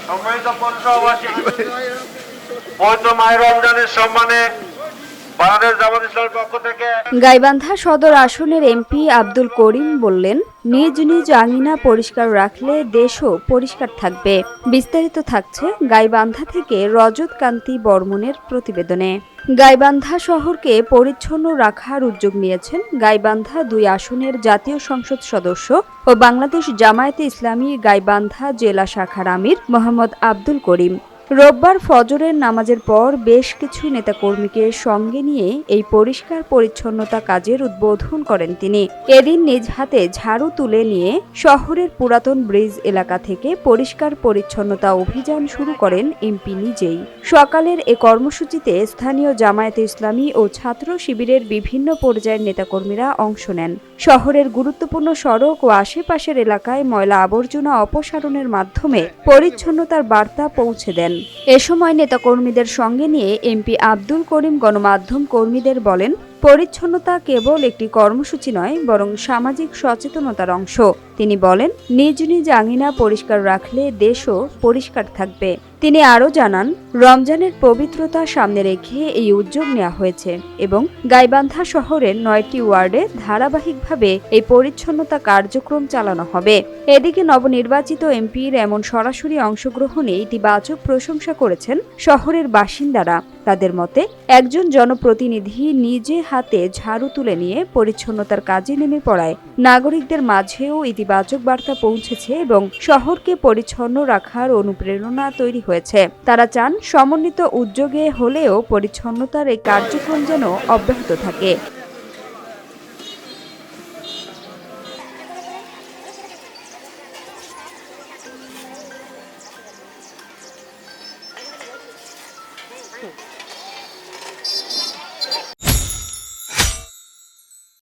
সম্মানিত পৌরসভাবাসী, পবিত্র মাহে রমজানের সম্মানে বাংলাদেশ জামাত ইসলামের পক্ষ থেকে গাইবান্ধা সদর আসনের এমপি আব্দুল করিম বললেন, নিজ নিজ আঙিনা পরিষ্কার রাখলে দেশও পরিষ্কার থাকবে। বিস্তারিত থাকছে গাইবান্ধা থেকে রজত কান্তি বর্মনের প্রতিবেদনে। গাইবান্ধা শহরকে পরিচ্ছন্ন রাখার উদ্যোগ নিয়েছেন গাইবান্ধা ২ আসনের জাতীয় সংসদ সদস্য ও বাংলাদেশ জামায়াতে ইসলামী গাইবান্ধা জেলা শাখার আমির মোহাম্মদ আব্দুল করিম। রোববার ফজরের নামাজের পর বেশ কিছু নেতাকর্মীকে সঙ্গে নিয়ে এই পরিষ্কার পরিচ্ছন্নতা কাজের উদ্বোধন করেন তিনি। এদিন নিজ হাতে ঝাড়ু তুলে নিয়ে শহরের পুরাতন ব্রিজ এলাকা থেকে পরিষ্কার পরিচ্ছন্নতা অভিযান শুরু করেন এমপি নিজেই। সকালের এ কর্মসূচিতে স্থানীয় জামায়াতে ইসলামী ও ছাত্র শিবিরের বিভিন্ন পর্যায়ের নেতাকর্মীরা অংশ নেন। শহরের গুরুত্বপূর্ণ সড়ক ও আশেপাশের এলাকায় ময়লা আবর্জনা অপসারণের মাধ্যমে পরিচ্ছন্নতার বার্তা পৌঁছে দেন। এ সময় নেতাকর্মীদের সঙ্গে নিয়ে এমপি আব্দুল করিম গণমাধ্যম কর্মীদের বলেন, পরিচ্ছন্নতা কেবল একটি কর্মসূচি নয়, বরং সামাজিক সচেতনতার অংশ। তিনি বলেন, নিজ নিজ আঙিনা পরিষ্কার রাখলে দেশও পরিষ্কার থাকবে। তিনি আরও জানান, রমজানের পবিত্রতা সামনে রেখে এই উদ্যোগ নেওয়া হয়েছে এবং গাইবান্ধা শহরের ৯টি ওয়ার্ডে ধারাবাহিকভাবে এই পরিচ্ছন্নতা কার্যক্রম চালানো হবে। এদিকে নবনির্বাচিত এমপির এমন সরাসরি অংশগ্রহণে ইতিবাচক প্রশংসা করেছেন শহরের বাসিন্দারা। তাদের মতে, একজন জনপ্রতিনিধি নিজে হাতে ঝাড়ু তুলে নিয়ে পরিচ্ছন্নতার কাজে নেমে পড়ায় নাগরিকদের মাঝেও ইতিবাচক বার্তা পৌঁছেছে এবং শহরকে পরিচ্ছন্ন রাখার অনুপ্রেরণা তৈরি হয়েছে। তারা চান সমন্বিত উদ্যোগে হলেও পরিচ্ছন্নতার এই কার্যক্রম যেন অব্যাহত থাকে।